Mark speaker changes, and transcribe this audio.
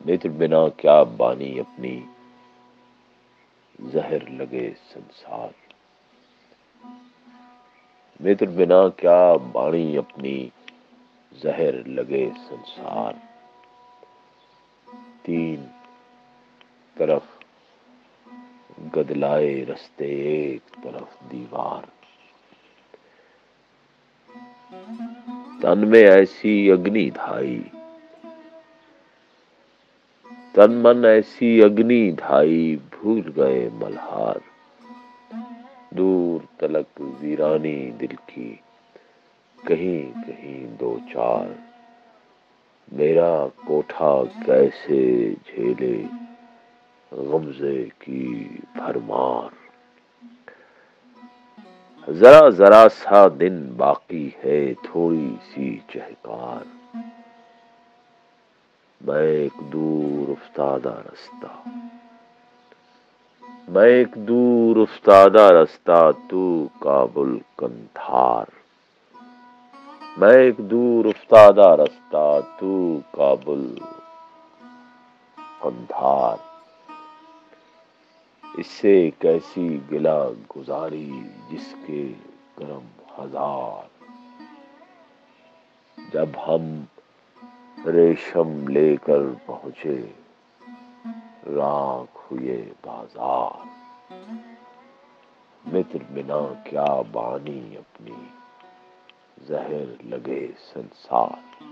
Speaker 1: متر بنا کیا بانی اپنی، زہر لگے سنسار۔ متر بنا کیا بانی اپنی، زہر لگے سنسار۔ تین طرف گدلائے رستے، ایک طرف دیوار۔ تن میں ایسی اگنی دھائی، تن من ایسی اگنی دھائی، بھول گئے ملہار۔ دور تلک ویرانی دل کی، کہیں کہیں دو چار۔ میرا کوٹھا کیسے جھیلے غمزے کی بھرمار۔ ذرا ذرا سا دن باقی ہے، تھوڑی سی چہکار۔ میں ایک دور افتادہ رستہ، میں ایک دور افتادہ رستہ، تو کابل کندھار۔ میں ایک دور افتادہ رستہ، تو کابل کندھار۔ اس سے کیسی گلہ گزاری، جس کے کرم ہزار۔ جب ہم ریشم لے کر پہنچے، راکھ ہوئے بازار۔ متر بنا کیا بانی اپنی، زہر لگے سنسار۔